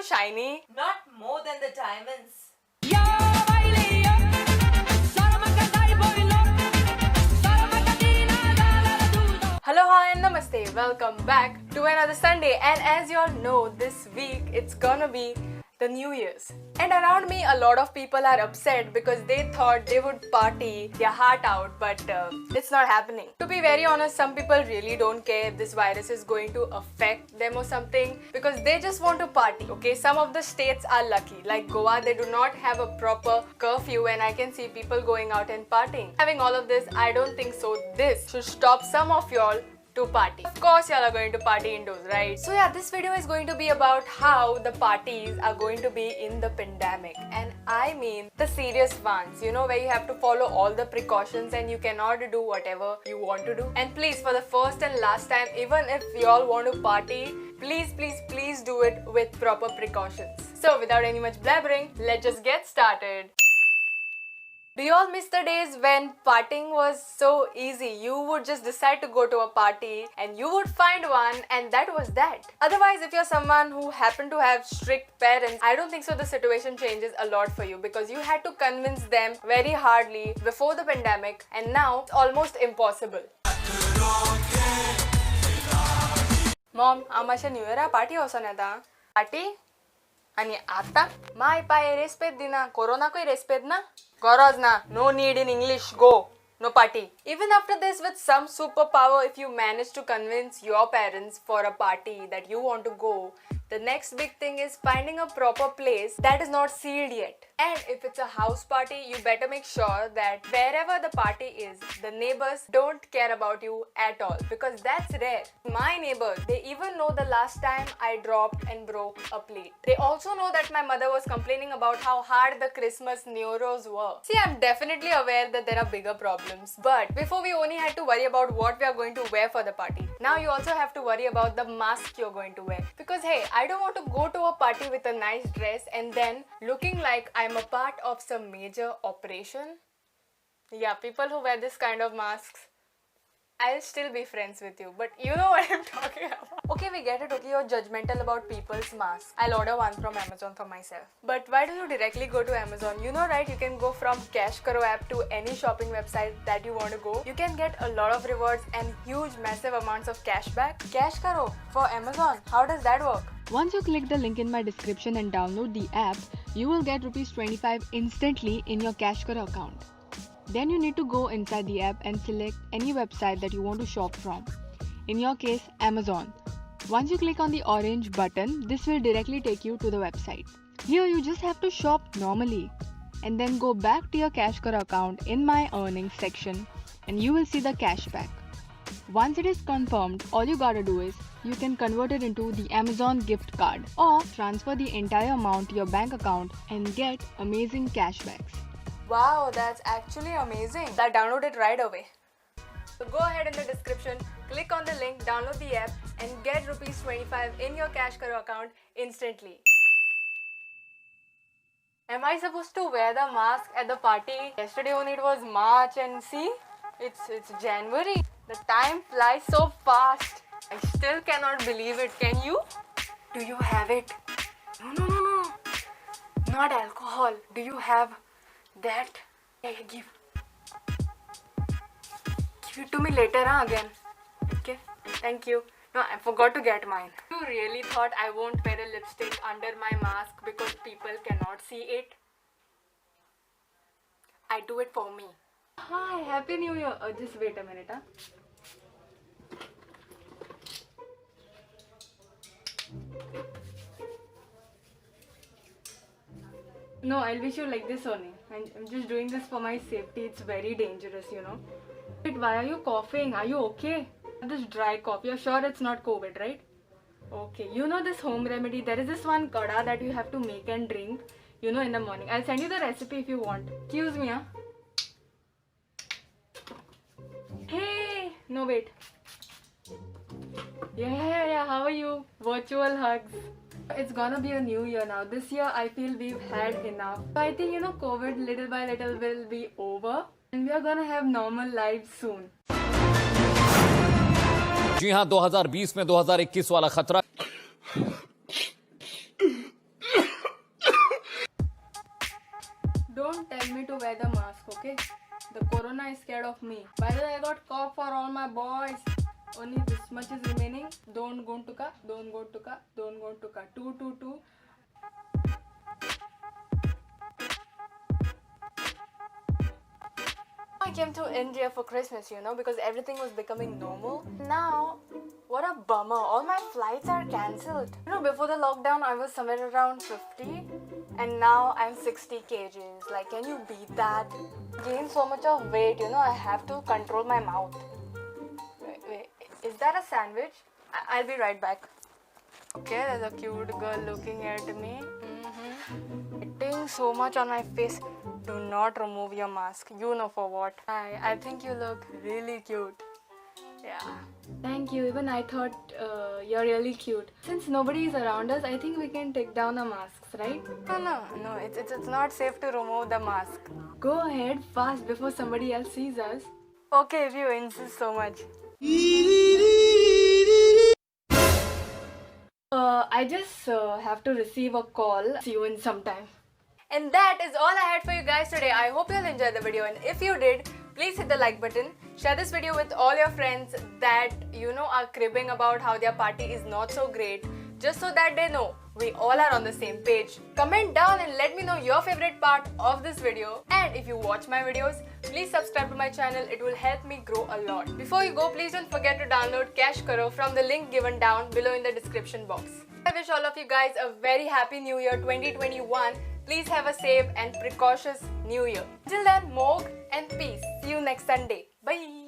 shiny. Not more than the diamonds. Hello, hi, and namaste. Welcome back to another Sunday. And as you all know, this week it's gonna be the New Year's. And around me, a lot of people are upset because they thought they would party their heart out, but it's not happening. To be very honest, some people really don't care if this virus is going to affect them or something because they just want to party. Okay, some of the states are lucky, like Goa, they do not have a proper curfew, and I can see people going out and partying. Having all of this, I don't think so. This should stop some of y'all to party. Of course, y'all are going to party indoors, right? So yeah, this video is going to be about how the parties are going to be in the pandemic, and I mean the serious ones, you know, where you have to follow all the precautions and you cannot do whatever you want to do. And please, for the first and last time, even if y'all want to party, please do it with proper precautions. So without any much blabbering, let's just get started. Do you all miss the days when partying was so easy? You would just decide to go to a party and you would find one, and that was that. Otherwise, if you're someone who happened to have strict parents, I don't think so the situation changes a lot for you because you had to convince them very hardly before the pandemic, and now it's almost impossible. Mom, आमाशा new इयरा party वचोन येता. Party? आणि आता? My पाय रेस्पेद दिना. कोरोनाकूय रेस्पेद ना? गरज ना. No need in English. Go. No party. Even after this, with some superpower, if you manage to convince your parents for a party that you want to go, the next big thing is finding a proper place that is not sealed yet. And if it's a house party, you better make sure that wherever the party is, the neighbors don't care about you at all, because that's rare. My neighbors, they even know the last time I dropped and broke a plate. They also know that my mother was complaining about how hard the Christmas Neuros were. See, I'm definitely aware that there are bigger problems, but before we only had to worry about what we are going to wear for the party, now you also have to worry about the mask you're going to wear. Because hey, I don't want to go to a party with a nice dress and then looking like I'm a part of some major operation. Yeah, people who wear this kind of masks, I'll still be friends with you, but you know what I'm talking about. Okay, we get it, okay, you're judgmental about people's masks. I'll order one from Amazon for myself. But why do you directly go to Amazon? You know, right, you can go from Cash Karo app to any shopping website that you want to go. You can get a lot of rewards and huge massive amounts of cash back. Cash Karo for Amazon, how does that work? Once you click the link in my description and download the app, you will get ₹25 instantly in your Cash Karo account. Then you need to go inside the app and select any website that you want to shop from. In your case, Amazon. Once you click on the orange button, this will directly take you to the website. Here you just have to shop normally and then go back to your Cash Karo account in my earnings section and you will see the cashback. Once it is confirmed, all you gotta do is you can convert it into the Amazon gift card or transfer the entire amount to your bank account and get amazing cashbacks. Wow, that's actually amazing. I'll download it right away. So go ahead in the description, click on the link, download the app and get ₹25 in your Cash Karo account instantly. Am I supposed to wear the mask at the party? Yesterday only it was March and see, it's January. The time flies so fast. I still cannot believe it. Can you? Do you have it? No. Not alcohol. Do you have that? Hey, give it to me later, again. Okay, thank you. No, I forgot to get mine. You really thought I won't wear a lipstick under my mask because people cannot see it? I do it for me. Hi, Happy New Year. Just wait a minute, huh? No, I'll wish you like this only. I'm just doing this for my safety. It's very dangerous, you know. Wait, why are you coughing? Are you okay? This dry cough. You're sure it's not COVID, right? Okay. You know this home remedy. There is this one kada that you have to make and drink, you know, in the morning. I'll send you the recipe if you want. Excuse me, huh? Hey! No, wait. Yeah. How are you? Virtual hugs. It's gonna be a new year now. This year I feel we've had enough. So I think, you know, COVID little by little will be over and we are gonna have normal lives soon. जी हां, 2020 में 2021 वाला खतरा Don't tell me to wear the mask, okay? The corona is scared of me. By the way, I got cough for all my boys. Only this much is remaining. Don't go to ka, don't go to ka, don't go to ka. 222. I came to India for Christmas, you know, because everything was becoming normal. Now, what a bummer. All my flights are cancelled. You know, before the lockdown, I was somewhere around 50, and now I'm 60 kgs. Like, can you beat that? Gained so much of weight, you know, I have to control my mouth. Wait, is that a sandwich? I'll be right back. Okay, there's a cute girl looking at me. Hitting so much on my face. Do not remove your mask. You know for what. I think you look really cute. Yeah. Thank you. Even I thought you're really cute. Since nobody is around us, I think we can take down the masks, right? No. It's not safe to remove the mask. Go ahead fast before somebody else sees us. Okay, if you insist so much. I just have to receive a call. See you in some time. And that is all I had for you guys today. I hope you'll enjoy the video, and if you did, please hit the like button. Share this video with all your friends that you know are cribbing about how their party is not so great, just so that they know we all are on the same page. Comment down and let me know your favorite part of this video. And if you watch my videos, please subscribe to my channel. It will help me grow a lot. Before you go, please don't forget to download Cash Karo from the link given down below in the description box. I wish all of you guys a very happy new year 2021. Please have a safe and precautious new year. Till then, Mog and peace. See you next Sunday. Bye.